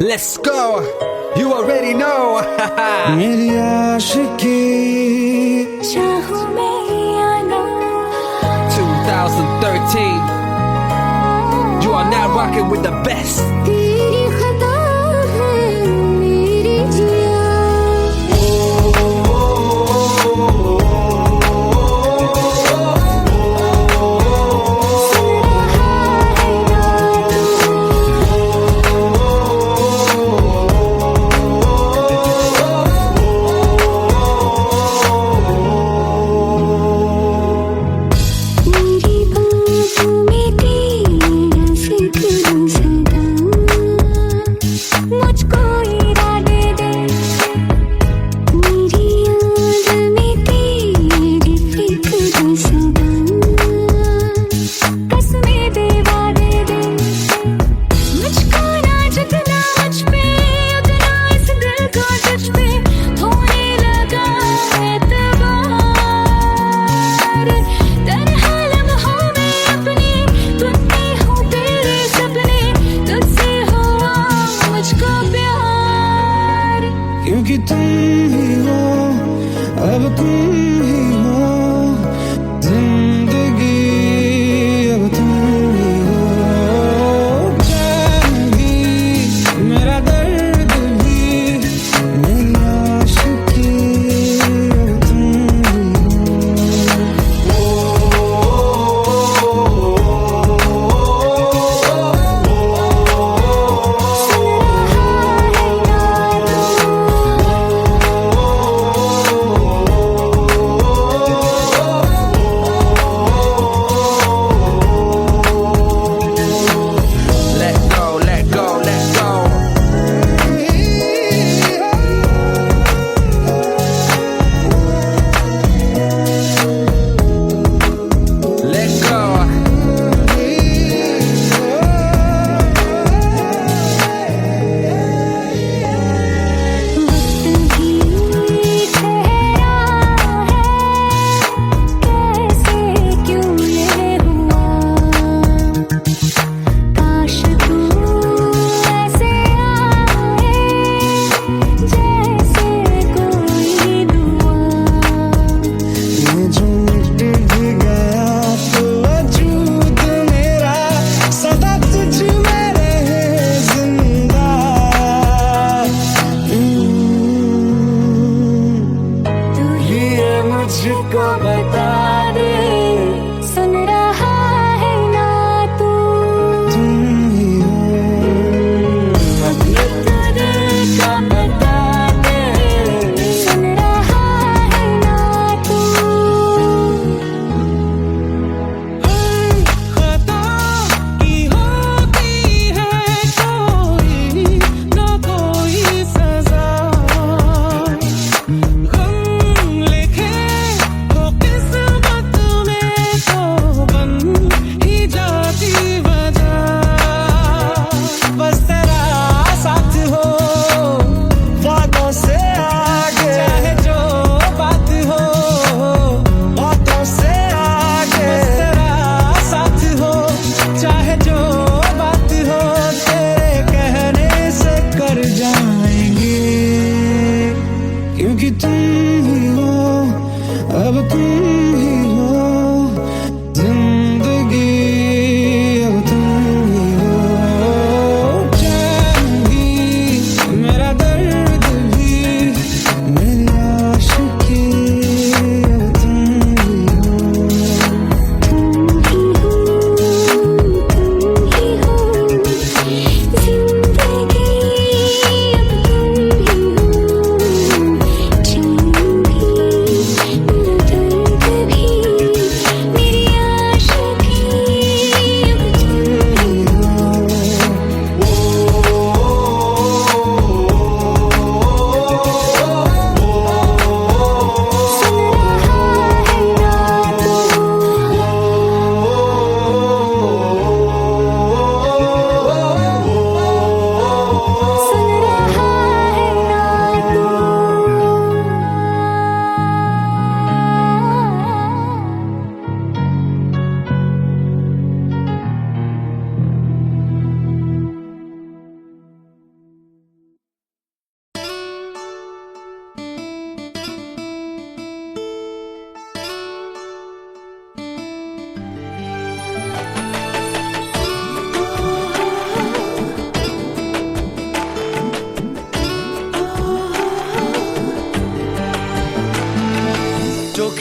Let's go. You already know. मेरी आशिकी चाहूं मैं या ना 2013. You are now rocking with the best. तेरी खता है मेरी जिया मेरी बाहों में तेरा जिक्र सदा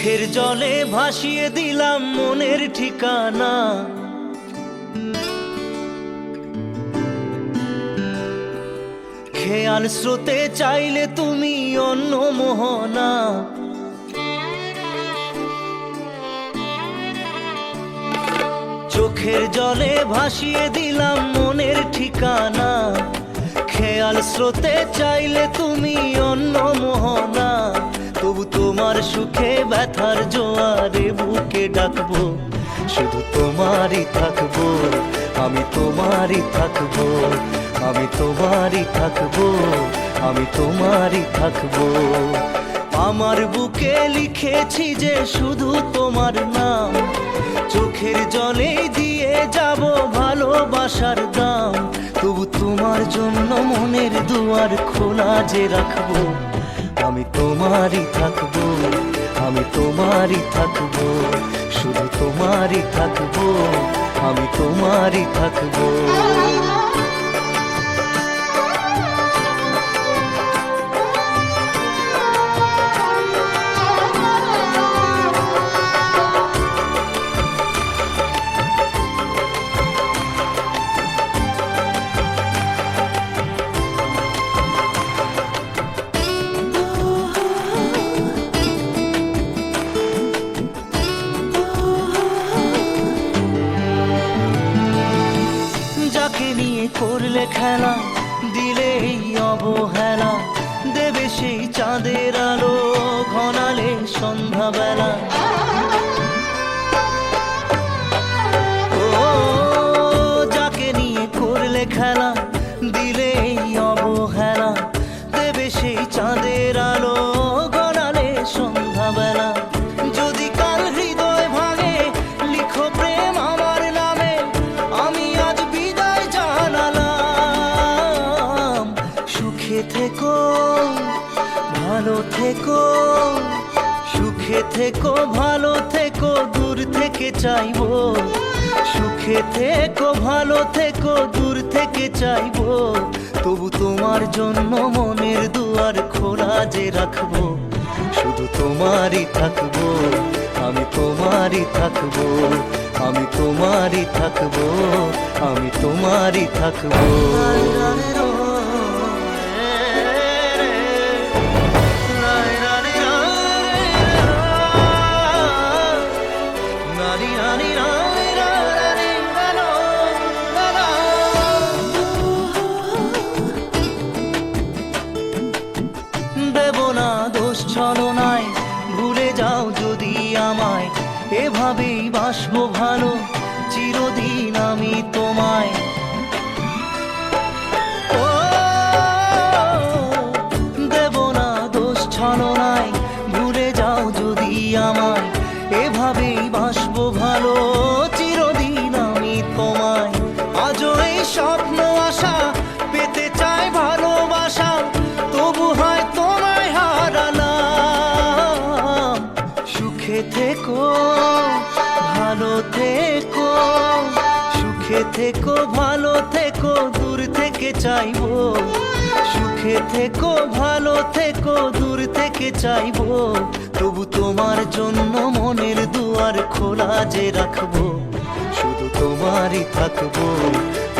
চোখের জলে ভাসিয়ে দিলাম মনের ঠিকানা। খেয়াল স্রোতে চাইলে তুমি অন্য মোহনা। চোখের জলে ভাসিয়ে দিলাম মনের ঠিকানা। খেয়াল স্রোতে চাইলে তুমি অন্য মোহনা। তবু তোমার সুখে ব্যথার জোয়ারে বুকে ডাকবো, শুধু তোমারই থাকবো, আমি তোমারই থাকবো, আমি তোমারই থাকবো, আমি তোমারই থাকবো। আমার বুকে লিখেছি যে শুধু তোমার নাম, চোখের জলে দিয়ে যাব ভালোবাসার দাম। তবু তোমার জন্য মনের দুয়ার খোলা যে রাখবো, আমি তোমারই থাকবো, আমি তোমারই থাকবো, শুধু তোমারই থাকবো, আমি তোমারই থাকবো। যাকে নিয়ে করলে খেলা, দিলে এই অবহেলা, দেবে সেই চাঁদের আলো ঘনালে সন্ধ্যাবেলা। ও যাকে নিয়ে করলে খেলা, দিলে এই অবহেলা, দেবে সেই চাঁদের আলো ঘনালে সন্ধ্যাবেলা। যদি কাল হৃদয় ভাঙে লিখো প্রেম আমার নামে, আমি আজ বিদায় জানালাম। সুখে থেকো, ভালো থেকো, সুখে থেকো, ভালো থেকো, দূর থেকে চাইবো। সুখে থেকো, ভালো থেকো, দূর থেকে চাইবো। তবু তোমার জন্য মনের দুয়ার খোলা যে রাখবো, শুধু তোমারই থাকবো, আমি তোমারই থাকবো, আমি তোমারই থাকবো, আমি তোমারই থাকবো। দেব না দোষ ছলনায়, ভুলে যাও যদি আমায়, এভাবেই বাসবো ভালো চিরদিন আমি তোমায়। ও দেব না দোষ ছলনায়, ভুলে যাও যদি আমায়, এভাবেই বাসবো ভালো চিরদিন আমি তোমায়। আজও এই স্বপ্ন আশা পেতে চাই ভালোবাসা, তবু হয় তোমায় হারালাম। সুখে থেকো, ভালো থেকো, সুখে থেকো, ভালো থেকো, দূর থেকে চাইবো। সুখে থেকো, ভালো থেকো, দূর থেকে চাইবো। তবু তোমার জন্য মনের দুয়ার খোলা যে রাখবো, শুধু তোমারই থাকবো,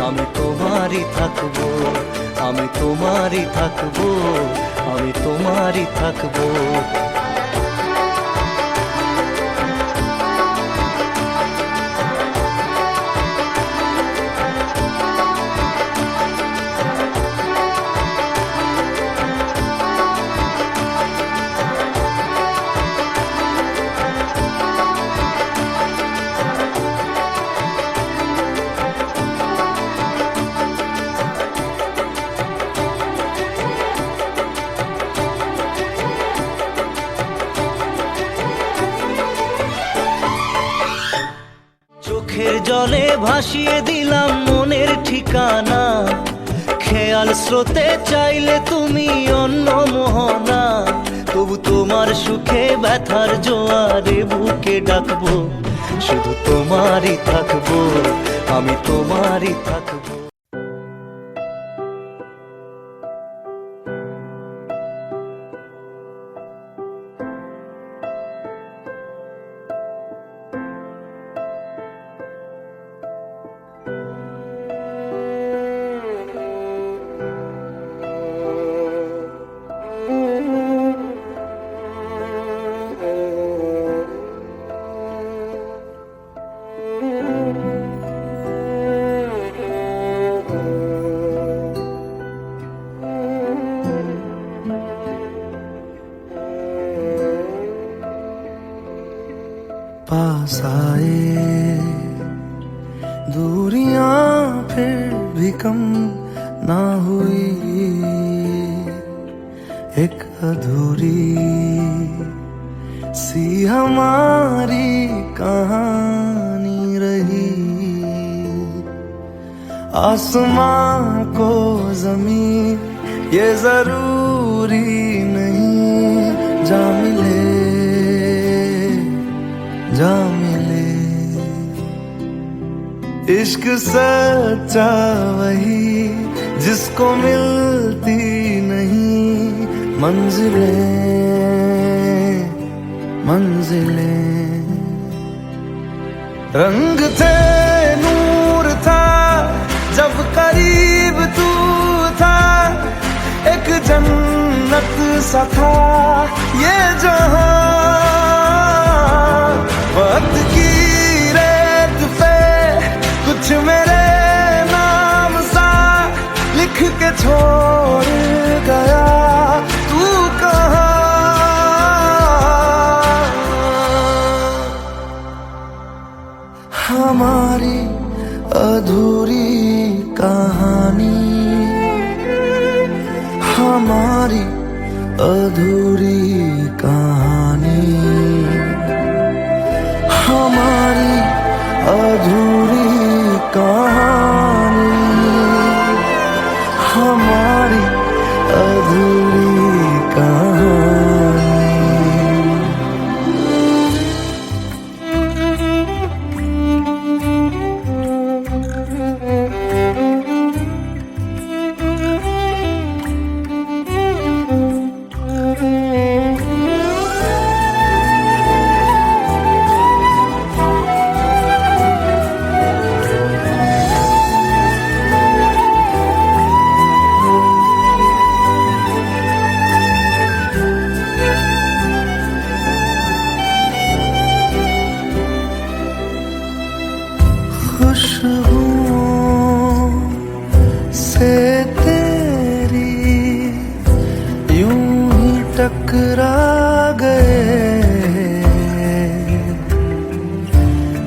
আমি তোমারই থাকবো, আমি তোমারই থাকবো, আমি তোমারই থাকবো। চোখের জলে ভাসিয়ে দিলাম মনের ঠিকানা। খেয়াল স্রোতে চাইলে তুমি অন্য মোহনা। তবু তোমার সুখে ব্যথার জোয়ারে বুকে ডাকবো, শুধু তোমারই থাকবো, আমি তোমারই থাকবো। ना हुई एक अधूरी सी हमारी कहानी रही। आसमां को जमीन ये जरूरी नहीं, जा मिले जा मिले। इश्क सच्चा वही जिसको मिलती नहीं मंजिलें मंजिलें। रंग थे नूर था जब करीब तू था, एक जन्नत सा था ये जहां। वक्त की रेत पे कुछ मेरे नाम सा लिख के छोड़ गया तू कहाँ। हमारी अधूरी कहानी, हमारी अधूरी कहानी, हमारी अधूरी कहानी, हमारी अधूरी कहानी। खुशबुओं से तेरी यूं ही टकरा गए,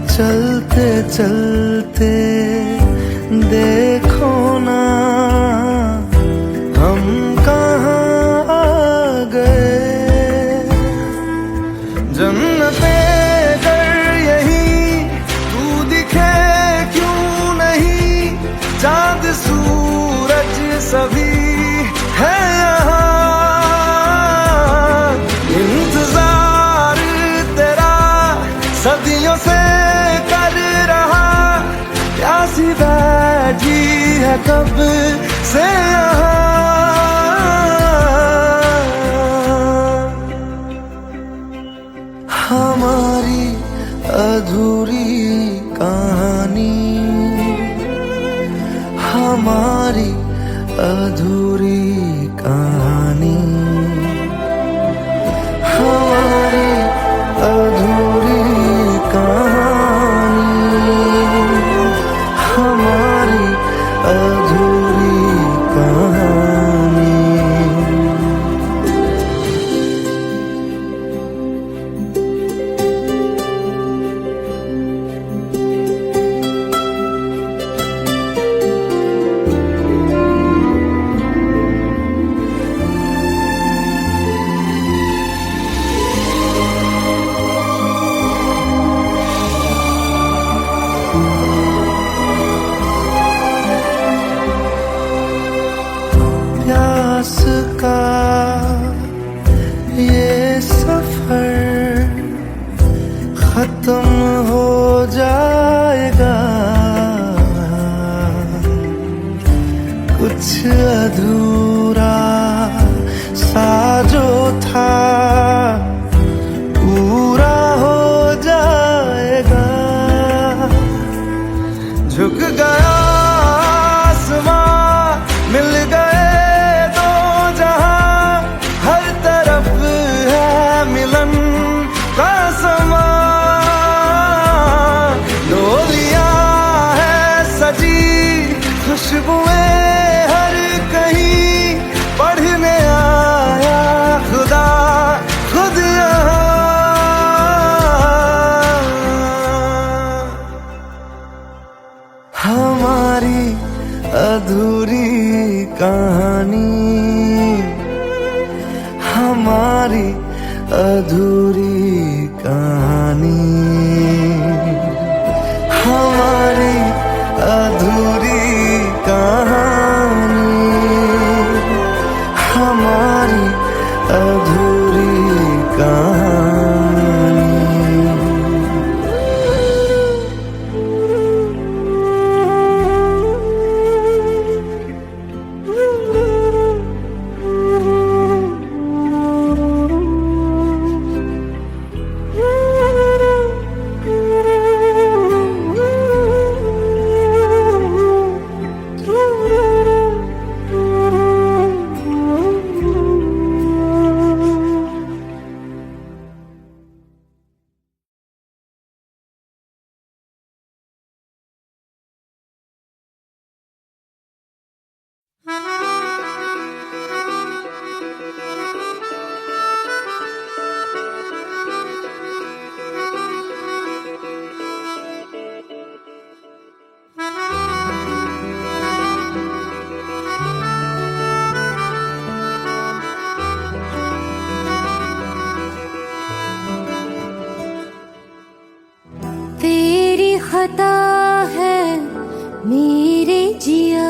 चलते चलते देखो ना हम कहाँ आ गए। जन्नते चांद सूरज सभी है यहाँ, इंतजार तेरा सदियों से कर रहा, प्यासी बैठी है कब से यहाँ। हमारी अधूरी कहानी, हमारी अधूरी कहानी, हमारी अधूरी कहानी, हमारी अधूरी कहानी। प्यास का ये सफर खत्म हो जाएगा, कुछ अधूरा सा जो था पूरा हो जाएगा। झुक गया आसमां मिल गए दो जहां, हर तरफ है मिलन का समा। डोलियां है सजी खुशबुएं हर कहीं, कहानी, हमारी अधूरी कहानी, हमारी अधूरी कहानी, हमारी अधूरी कहानी। तेरी खता है मेरे जिया,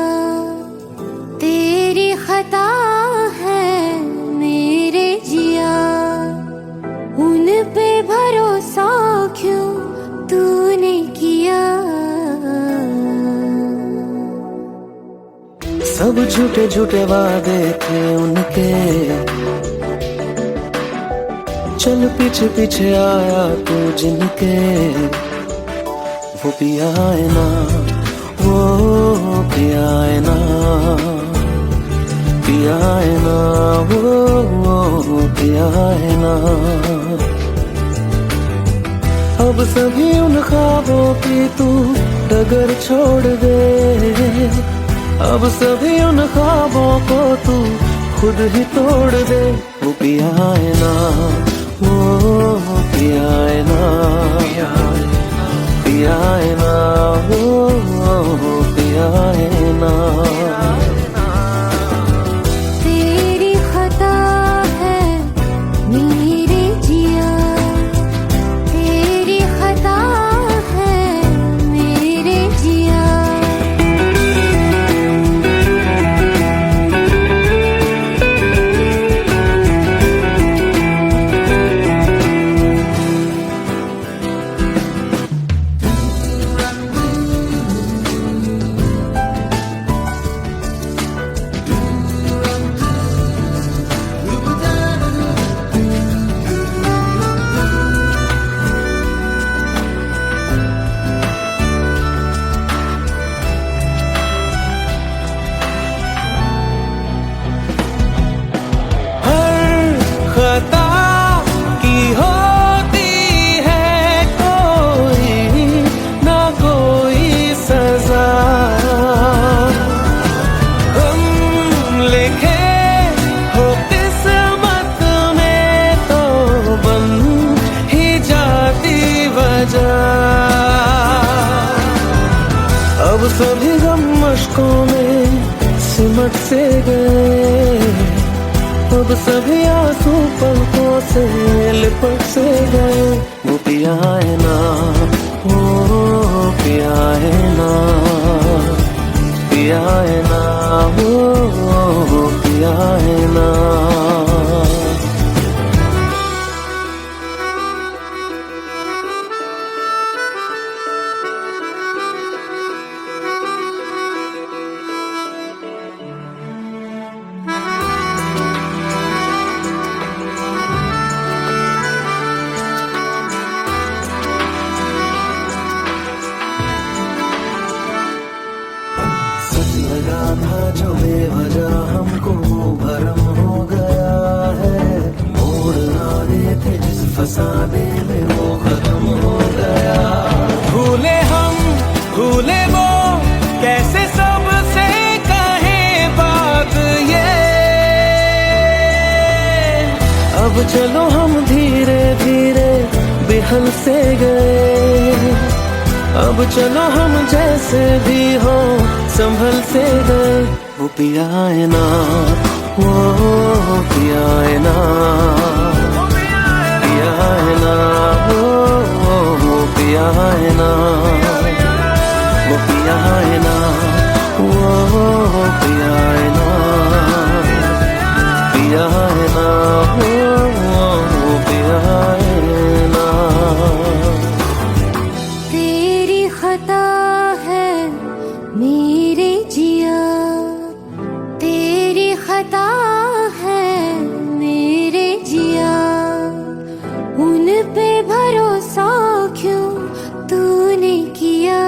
तेरी खता है मेरे जिया, उन पे भरोसा क्यों तूने किया। सब झूठे झूठे वादे थे उनके, चल पीछे पीछे आया तू जिनके, वो पिया है ना, वो पिया है ना, पिया है ना, वो पिया है ना। अब सभी उन ख्वाबों की तू डगर छोड़ दे, अब सभी उन ख्वाबों को तू खुद ही तोड़ दे। वो पिया है ना, वो पिया है ना, पिया है ना, वो पिया है ना। तेरी खता है मेरे जिया, तेरी खता है मेरे जिया। खता की होती है कोई ना कोई सजा, हम लिखे हो किस्मत में तो बन ही जाती वजह। अब सभी गम मशकों में सिमट से गए, अब सभी आंसू पलकों से लिपट से गए। वो पिया है ना, वो पिया है ना, पिया है ना, वो पिया है ना। लगा था जो बेवजह हमको वो भरम हो गया है, मोड़ ना थे जिस फसाने में वो खत्म हो गया। भूले हम भूले वो कैसे सबसे कहे बात ये, अब चलो हम धीरे धीरे बेहल से गए, अब चलो हम जैसे भी हो संभल से गए। वो पिया है ना, वो पिया है ना, पिया है ना, वो पिया है ना, वो पिया है ना, वो पिया है ना, पिया है ना, वो पिया है ना। तेरी खता है मेरे जिया, तेरी खता है मेरे जिया, उन पे भरोसा क्यों तूने किया।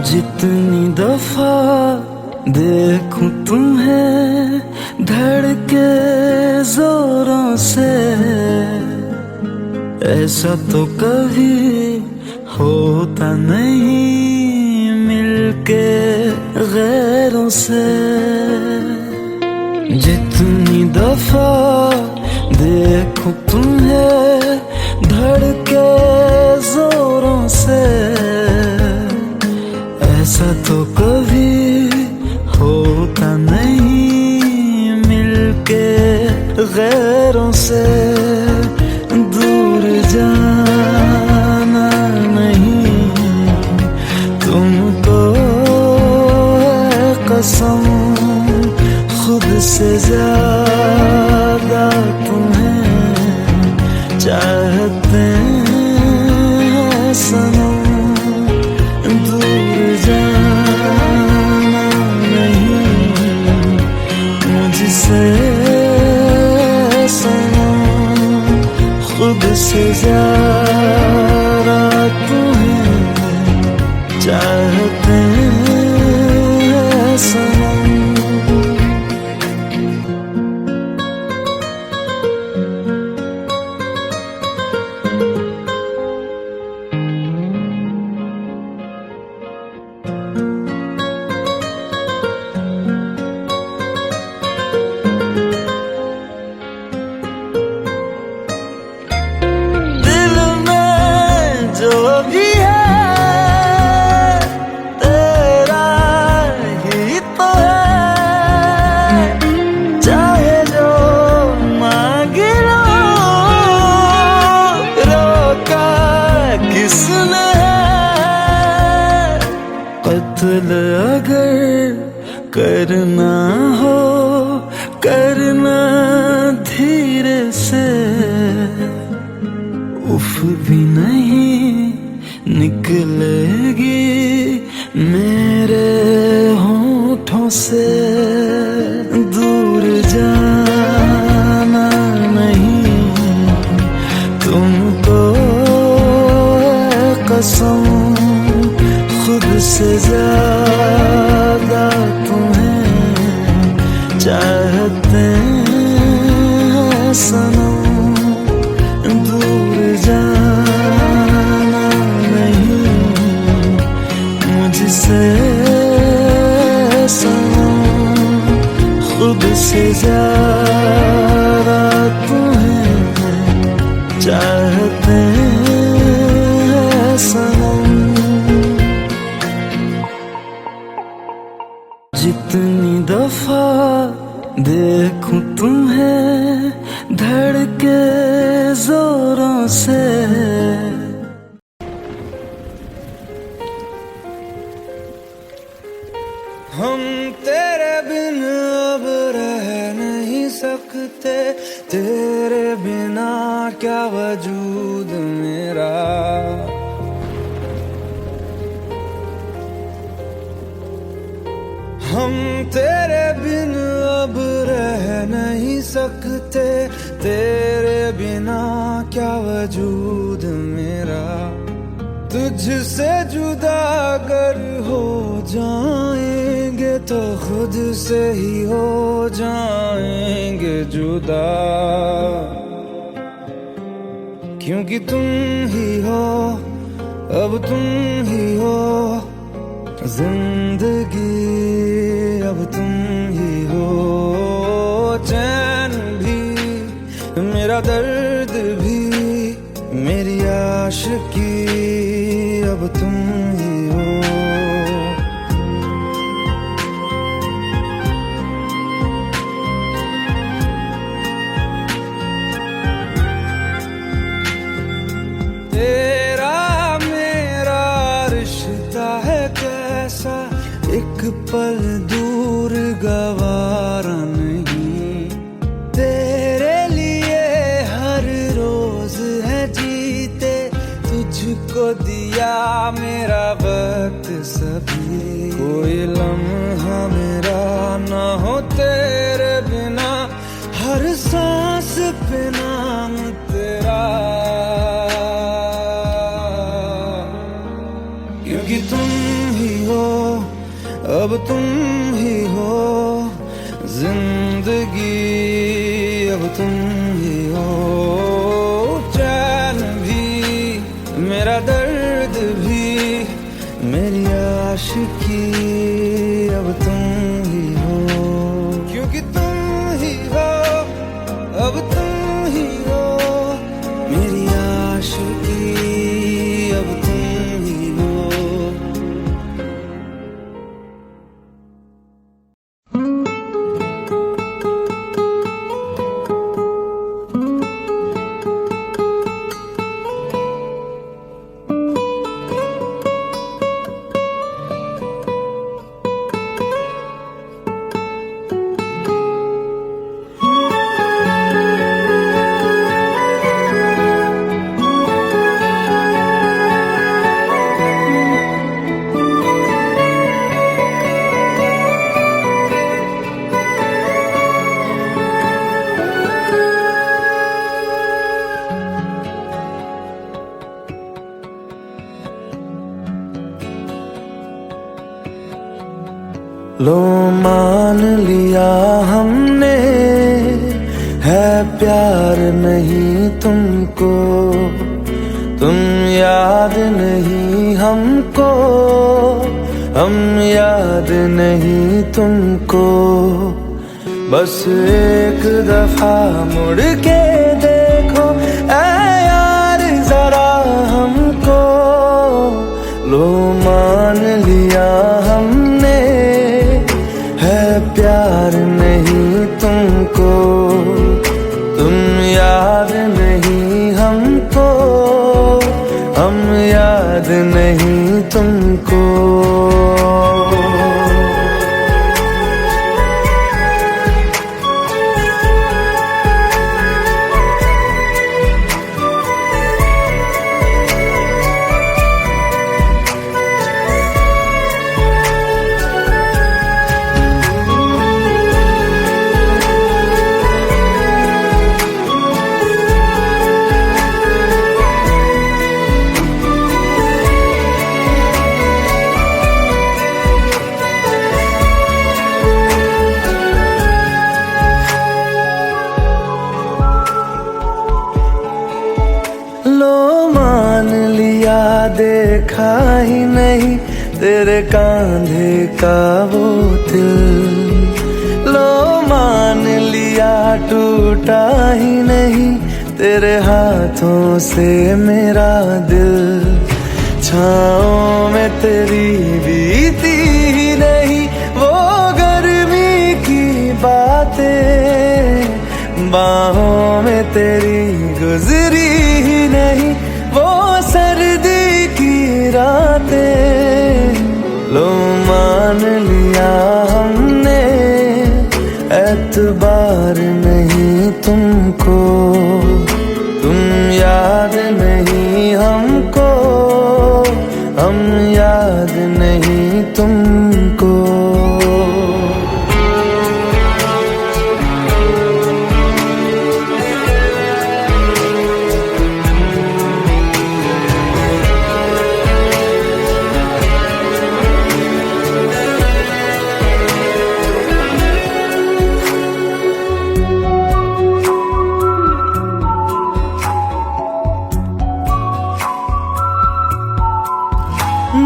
जितनी दफा देखूं तुम्हें धड़के जोरों से, ऐसा तो कभी होता नहीं मिलके गैरों से। जितनी दफा देखूं तुम्हें धड़के जोरों से, ऐसा तो कभी होता नहीं मिलके गैरों से। दूर जाना नहीं तुमको है कसम, खुद से ज्यादा तुम्हें चाहते हैं सनम। दूर जाना नहीं मुझसे सनम, खुद से ज्यादा तुम्हें चाहते हैं सनम। कत्ल अगर करना हो करना धीरे से, उफ भी नहीं निकलेगी मेरे होठों से। दूर जाना नहीं तुमको है कसम, खुद से ज्यादा तुम्हें चाहते हैं सनम। दूर जाना नहीं मुझसे सनम, खुद से ज्यादा तुम्हें चाहते हैं सनम। जितनी दफा देखूं तुम्हें धड़के जोरों से, हम तेरे बिन अब रह नहीं सकते, तेरे बिना क्या वजूद मेरा। हम तेरे बिन अब रह नहीं सकते, तेरे बिना क्या वजूद मेरा। तुझसे जुदा अगर हो जाएंगे तो खुद से ही हो जाएंगे जुदा। क्योंकि तुम ही हो, अब तुम ही हो जिंदगी, अब तुम ही हो चैन भी, मेरा दर्द भी, मेरी आशिकी, अब तुम ही हो। तेरा मेरा रिश्ता है कैसा, एक पल दूर गवारा नहीं, तेरे लिए हर रोज है जीते, तुझको दिया मेरा वक्त सभी, कोई लम्हा मेरा ना हो तेरे बिना, हर सांस पे नाम तेरा, क्योंकि तुम ही हो, अब तुम ही हो जिंदगी, अब तुम ही हो चैन भी, मेरा दर्द भी, मेरी आशिकी, अब तुम ही हो, क्योंकि तुम ही हो, अब तुम ही हो मेरी आशिकी, अब तुम ही हो। लो मान लिया हमने है प्यार नहीं तुमको, तुम याद नहीं हमको, हम याद नहीं तुमको, बस एक दफा मुड़ के देखो ऐ यार जरा हमको, लो मान लिया हमने है प्यार नहीं तुमको, तुम याद नहीं हमको, हम याद नहीं तुमको। देखा ही नहीं तेरे कांधे का वो दिल, लो मान लिया टूटा ही नहीं तेरे हाथों से मेरा दिल, छाँव में तेरी बीती ही नहीं वो गर्मी की बातें, बाहों में तेरी गुजरी ही नहीं वो सर्दी की रातें, लो मान लिया हमने एतबार नहीं तुमको, तुम याद नहीं हमको, हम याद नहीं तुमको।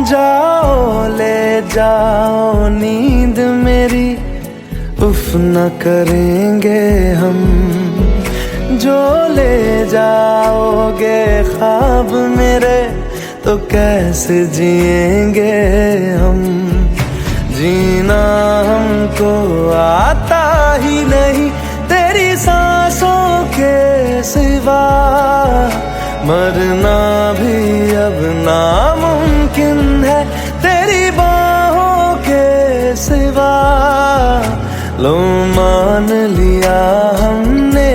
जाओ ले जाओ नींद मेरी, उफ न करेंगे हम। जो ले जाओगे ख्वाब मेरे, तो कैसे जिएंगे हम। जीना हमको आता ही नहीं तेरी सांसों के सिवा, मरना भी अब नामुमकिन है तेरी बाहों के सिवा। लो मान लिया हमने,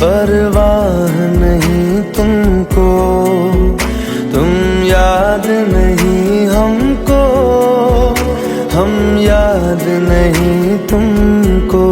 परवाह नहीं तुमको, तुम याद नहीं हमको, हम याद नहीं तुमको।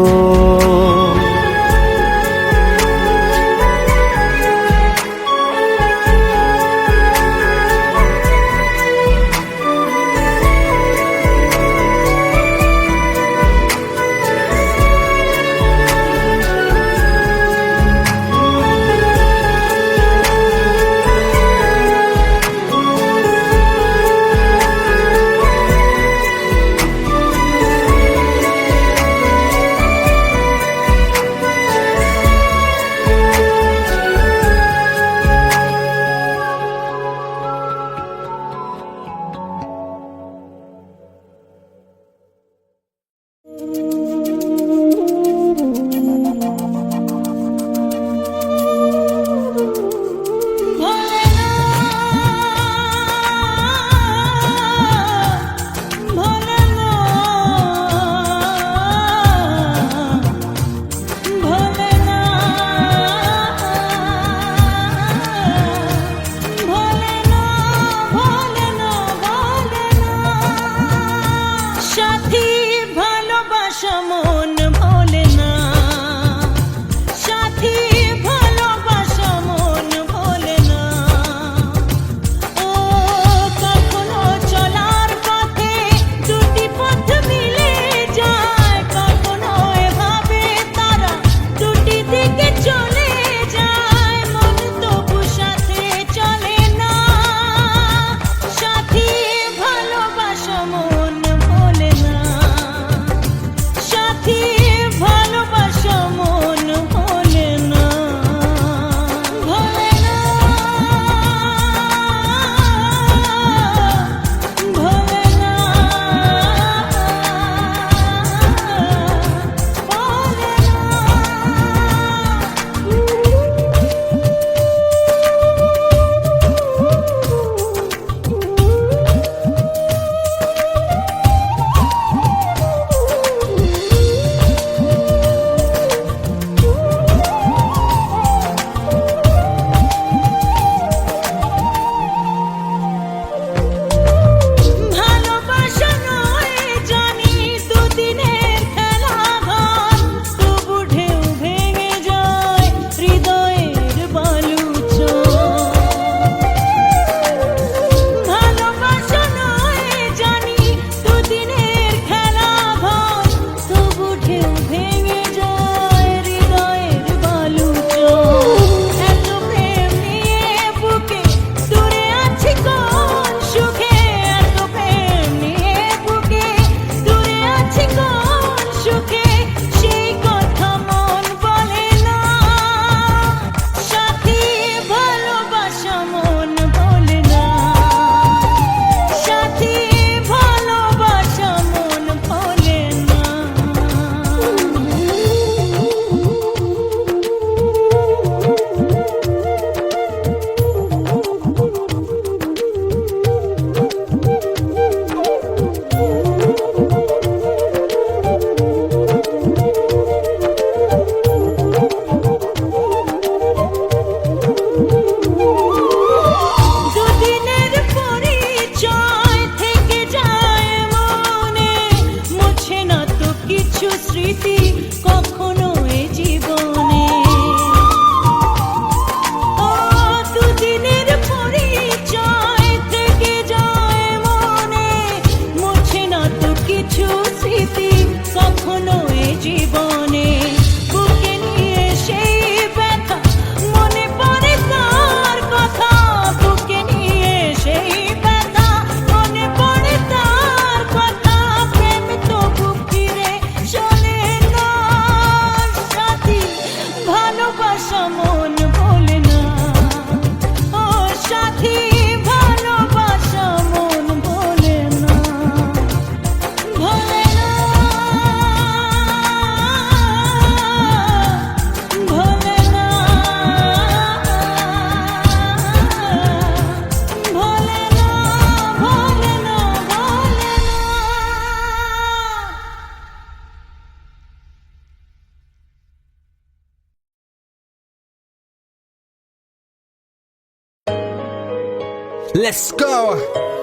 Let's go.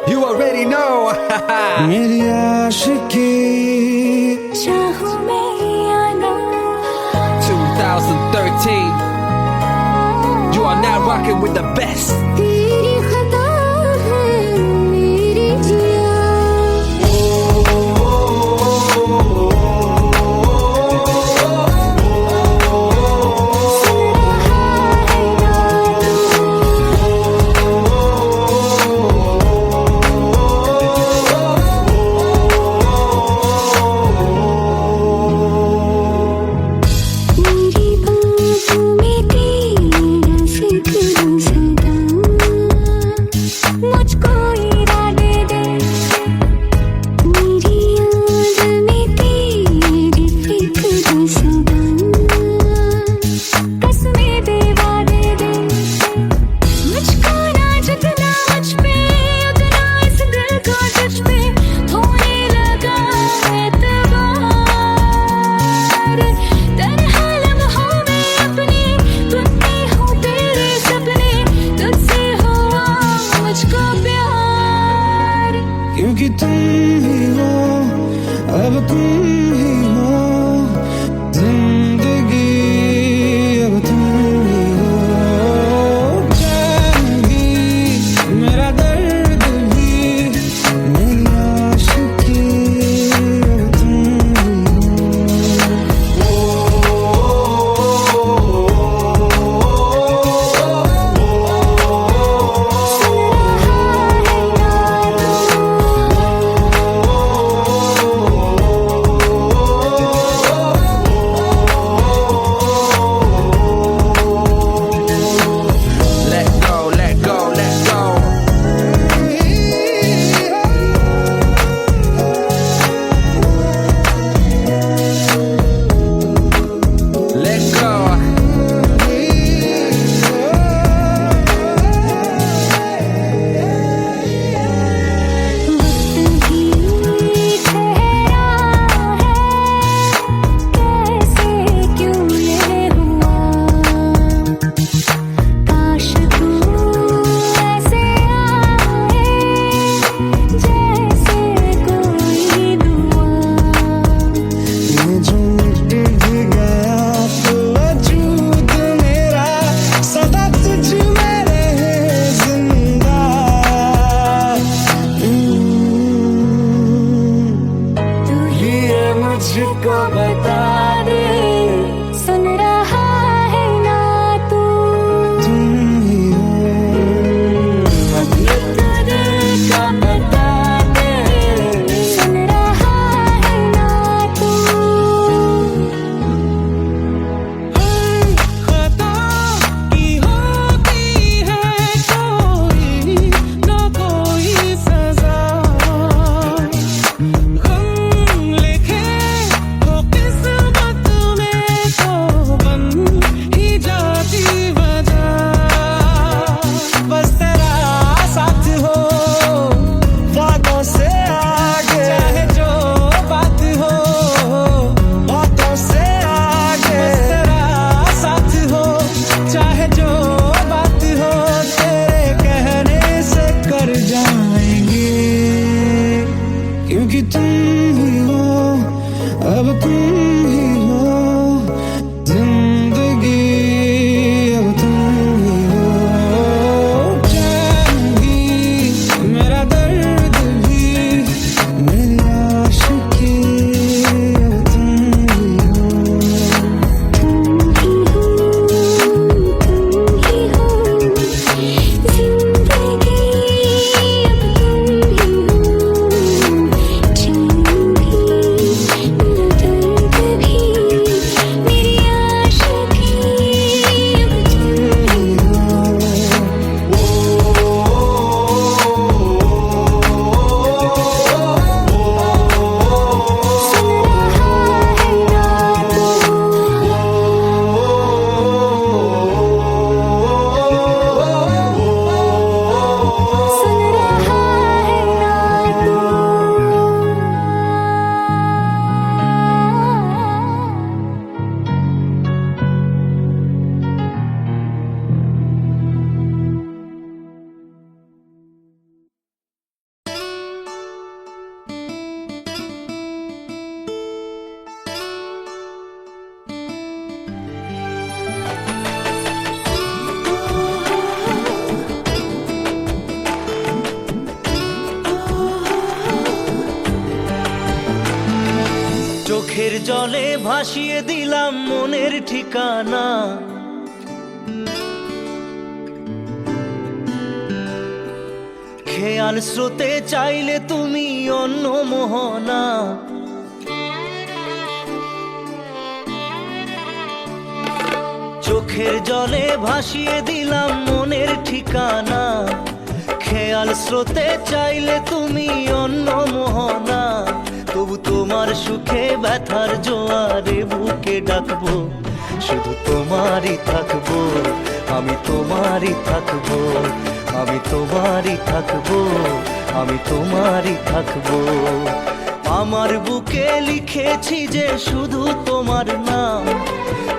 You already know. मेरी आशिकी चाहूं मैं या ना 2013. You are now rocking with the best. तेरी खता है मेरी जिया मेरी बाहों में तेरा सिकरूं सदा मुझको इरादे दे मेरी याद में तेरी फिक्र सदा कसमें दे वादे दे मुझको ना झुकना मुझ पे उतना इस दिल को तुझ पे होने लगा एतबार तन्हा लम्हों में अपने तुम में हूँ तेरे सपने तुझसे हुआ मुझको प्यार क्योंकि तुम ही हो अब तुम ही हो जिंदगी अब तुम ही हो जान भी मेरा दर्द भी मेरी आशिकी अब तुम ही Let go, let go, let go. Let go. वक्त भी ठहरा है कैसे क्यों ये हुआ काश तू ऐसे आए जैसे कोई दुआ ये जो मिट भी गया तो वजूद मेरा सदा तुझ में रहे जिंदा तू ही ये मुझको बता दे सुन रहा है ना तू तुम ही हो अपने दिल का बता दे सुन रहा है ना तू खता की होती है कोई ना कोई सजा गम लिखे हो किस्मत में तो बन ही जाती वजह बस तेरा साथ हो बातों से आगे चाहे जो बात हो बातों से आगे बस तेरा साथ हो चाहे जो बात हो तेरे कहने से कर जाएंगे क्योंकि तुम ही हो अब तुम ही हो जिंदगी अब तुम ही हो चैन भी मेरा दर्द भी मेरी आशिकी अब तुम ही हो तुम ही हो तुम চোখের জলে ভাসিয়ে দিলাম মনের ঠিকানা। খেয়াল স্রোতে চাইলে তুমি অন্য মোহনা। চোখের জলে ভাসিয়ে দিলাম মনের ঠিকানা। খেয়াল স্রোতে চাইলে তুমি অন্য মোহনা। তবু তোমার সুখে ব্যথার জোয়ারে বুকে ডাকবো, শুধু তোমারই থাকবো, আমি তোমারই থাকবো, আমি তোমারই থাকবো, আমি তোমারই থাকবো। আমার বুকে লিখেছি যে শুধু তোমার নাম,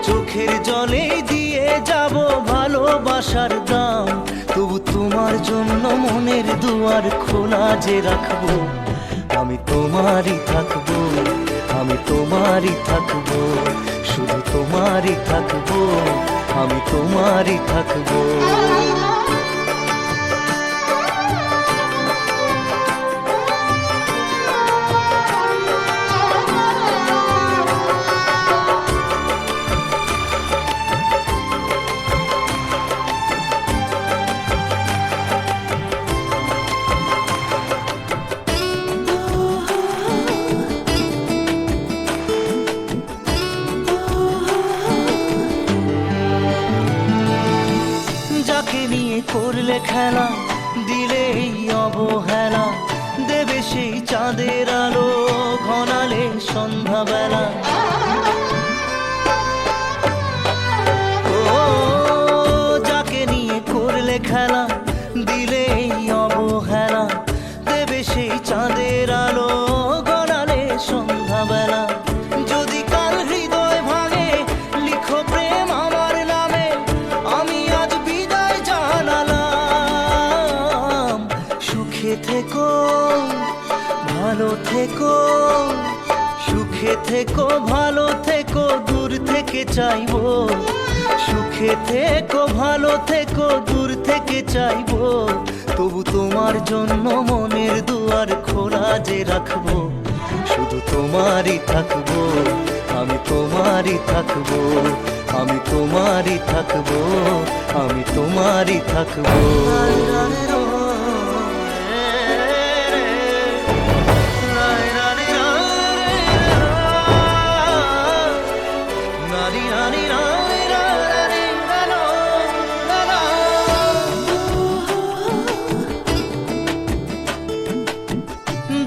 চোখের জলে দিয়ে যাব ভালোবাসার দাম। তবু তোমার জন্য মনের দুয়ার খোলা যে রাখবো, আমি তোমারই থাকবো, আমি তোমারই থাকবো, শুধু তোমারই থাকবো, আমি তোমারই থাকবো। যাকে নিয়ে করলে খেলা, দিলে এই অবহেলা, দেবে সেই চাঁদের আলো ঘনালে সন্ধ্যাবেলা। ও যাকে নিয়ে করলে খেলা, দিলে এই অবহেলা, দেবে সেই চাঁদের আলো ঘনালে সন্ধ্যাবেলা। যদি কাল হৃদয় ভাঙে লিখো প্রেম আমার নামে, আমি আজ বিদায় জানালাম। সুখে থেকো, ভালো থেকো, সুখে থেকো, ভালো থেকো, দূর থেকে চাইবো। সুখে থেকো, ভালো থেকো, দূর থেকে চাইবো। তবু তোমার জন্য মনের দুয়ার খোলা যে রাখবো, শুধু তোমারই থাকবো, আমি তোমারই থাকবো, আমি তোমারই থাকবো, আমি তোমারই থাকবো।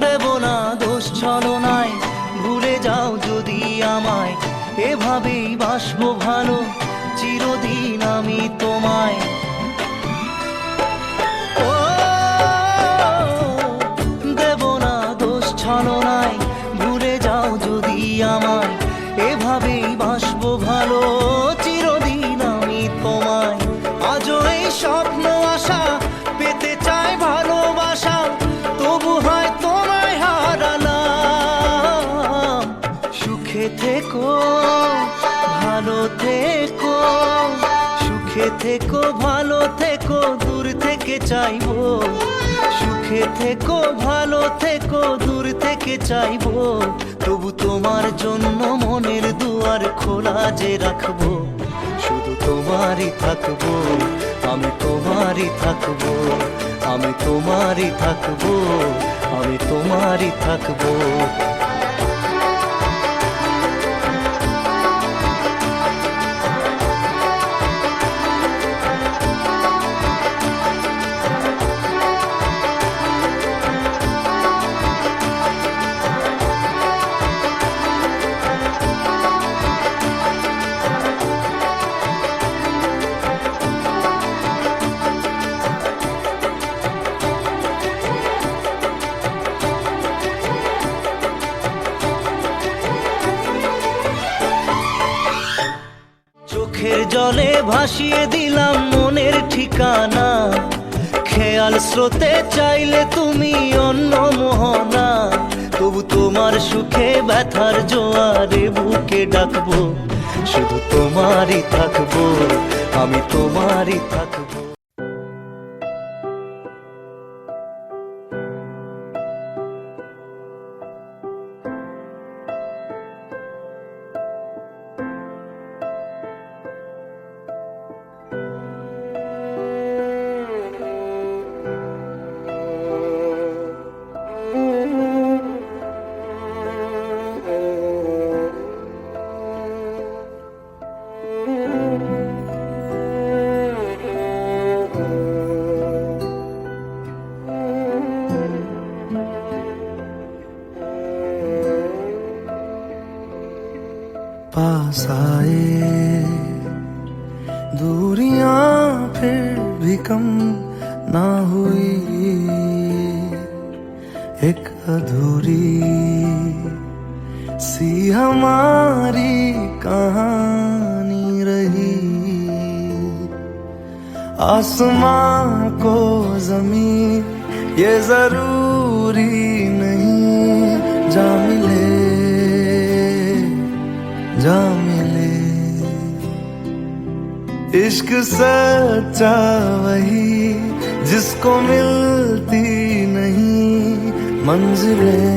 দেব না দোষ ছলনায়, ভুলে যাও যদি আমায়, এভাবেই বাসবো ভালো চিরদিন আমি তোমায়। ও দেব না দোষ ছলনায়, ভুলে যাও যদি আমায়, এভাবেই বাসবো ভালো চিরদিন আমি তোমায়। আজও এই স্বপ্ন আশা পেতে চাই ভালোবাসা, তবু হয় তোমায় হারালাম। সুখে থেকো, ভালো থেকো, সুখে থেকো, ভালো থেকো, দূর থেকে চাইবো। সুখে থেকো, ভালো থেকো, দূর থেকে চাইবো। তবু তোমার জন্য মনের দুয়ার খোলা যে রাখবো, শুধু তোমারই থাকবো, আমি তোমারই থাকবো, আমি তোমারই থাকবো, আমি তোমারই থাকবো। চোখের জলে ভাসিয়ে দিলাম মনের ঠিকানা। খেয়াল স্রোতে চাইলে তুমি অন্য মোহনা। তবু তোমার সুখে ব্যথার জোয়ারে বুকে ডাকবো, শুধু তোমারই থাকবো, আমি তোমারই থাকবো। भी कम ना हुई, एक अधूरी सी हमारी कहानी रही। आसमां को ज़मीं ये जरूरी नहीं, जा मिले जा मिले। इश्क सच्चा वही जिसको मिलती नहीं मंजिलें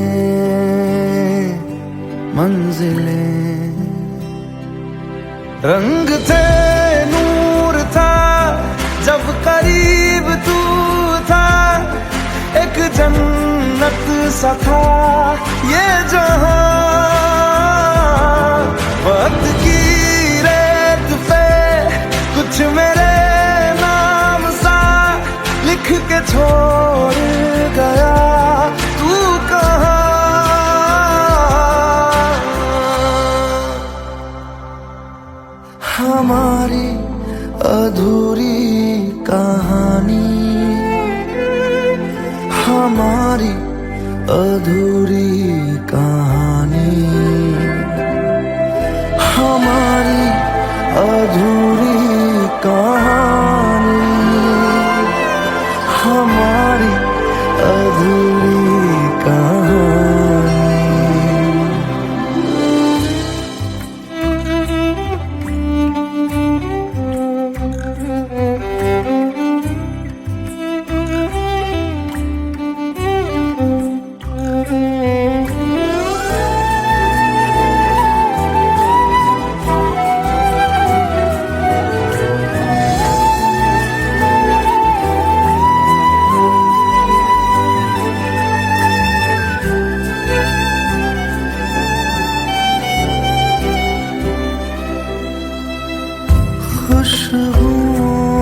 मंजिलें। रंग थे नूर था जब करीब तू था, एक जन्नत सा था ये जहां। वक्त की रेत पे कुछ मेरे नाम सा लिख के छोड़ गया, तू कहाँ? हमारी अधूरी कहानी, हमारी अधूरी कहानी, हमारी अधूरी कहानी, हमारी अधूरी कहानी। खुशबुओं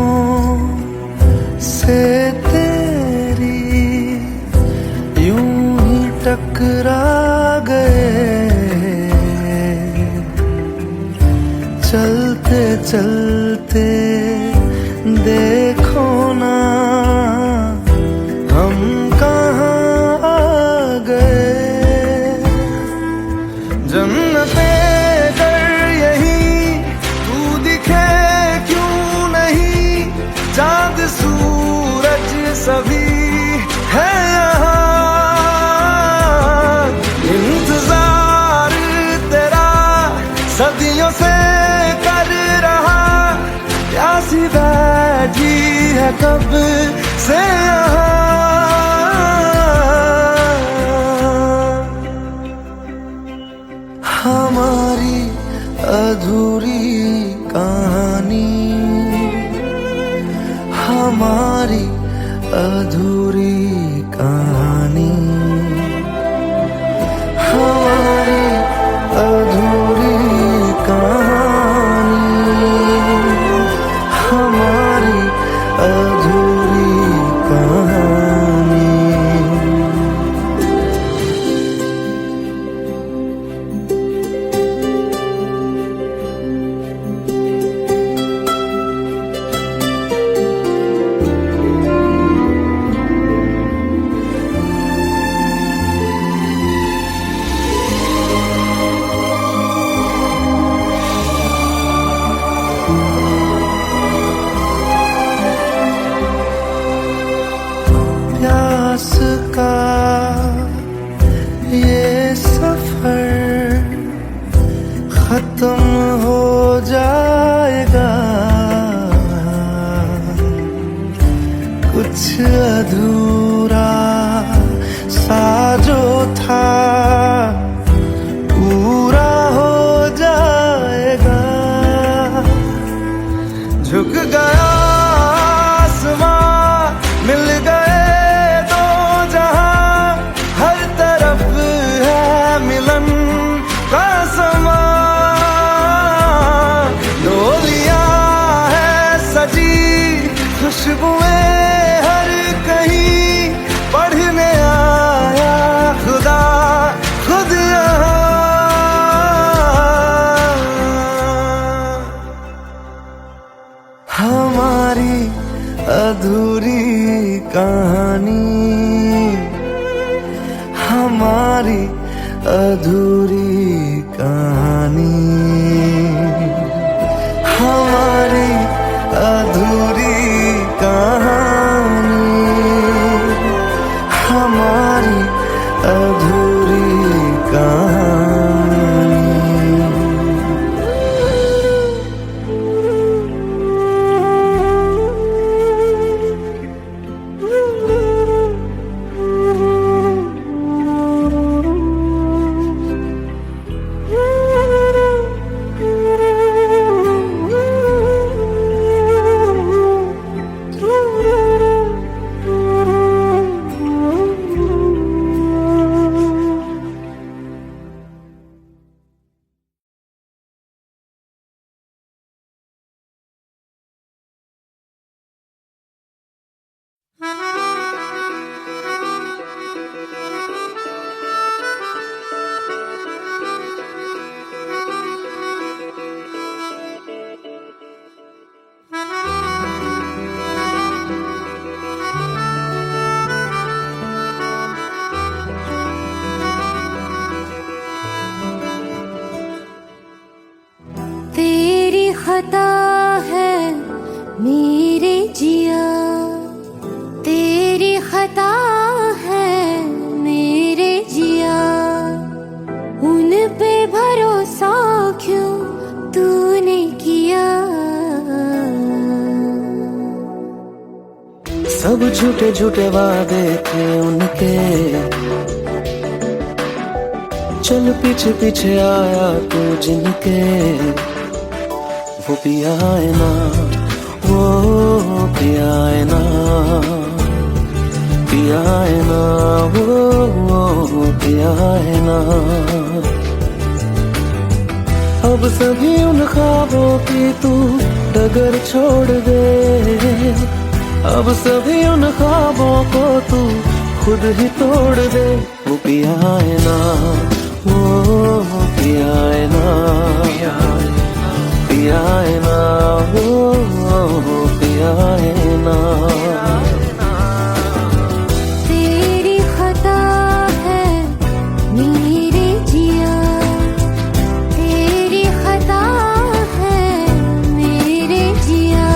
से तेरी यूं ही टकरा गए, चलते चलते देखो ना हम कहाँ आ गए। जन्नते चाँद सूरज सभी है यहाँ, इंतजार तेरा सदियों से कर रहा, प्यासी बैठी है कब से यहाँ। हमारी अधूरी कहानी, हमारी अधूरी कहानी, हमारी अधूरी कहानी, हमारी अधूरी कहानी। प्यास का ये सफर खत्म हो जाएगा, कुछ अधूरा सा जो था पूरा हो जाएगा। झुक गया आसमां, मिल गए दो जहां, हर तरफ है मिलन का समा। डोलियां है सजी खुशबुएं हर कहीं, पढ़ने आया खुदा खुद यहाँ। हमारी अधूरी कहानी, हमारी अधूरी कहानी, हमारी अधूरी कहानी, हमारी अधूरी कहानी। तेरी खता है मेरे जिया, तेरी खता है मेरे जिया, उन पे भरोसा क्यों तूने किया। सब झूठे झूठे वादे थे उनके, चल पीछे पीछे आया तू जिनके, वो पिया है ना, वो पिया है ना, पिया है ना, वो पिया है ना। अब सभी उन ख्वाबों की तू डगर छोड़ दे, अब सभी उन ख्वाबों को तू खुद ही तोड़ दे। वो पिया है ना, वो पिया है ना, पिया है ना, वो पिया है ना। तेरी खता है मेरे जिया, तेरी खता है मेरे जिया।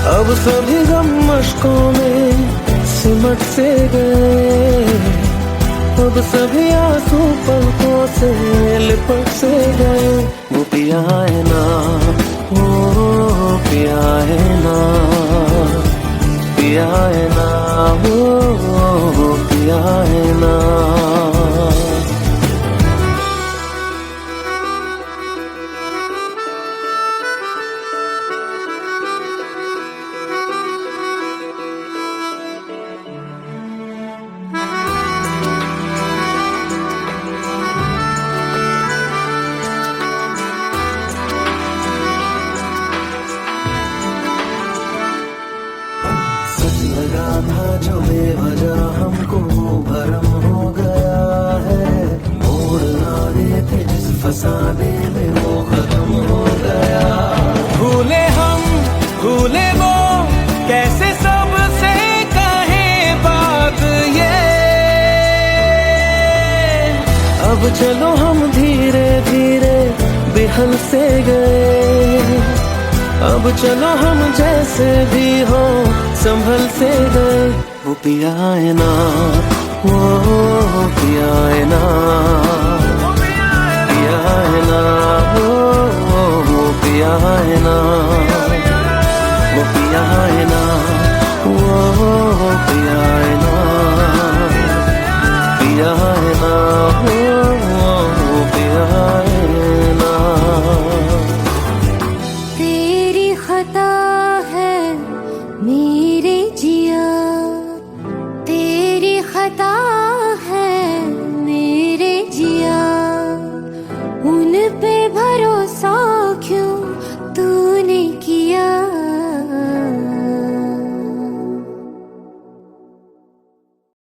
अब सभी गम मशकों में सिमट से गए, अब सभी आंसू पलकों से लिपट से गए। वो पिया है ना, वो पिया है ना, पिया है ना, वो पिया है ना। लगा था जो बेवजह हमको वो भरम हो गया है, मोड़ ना रहे थे जिस फसाने में वो खत्म हो गया। भूले हम भूले वो, कैसे सबसे कहे बात ये। अब चलो हम धीरे धीरे बेहल से गए, अब चलो हम जैसे भी हो संभलते गए। वो पिया है ना, वो पिया है ना, पिया है ना, वो पिया है ना, वो पिया है ना, वो पिया है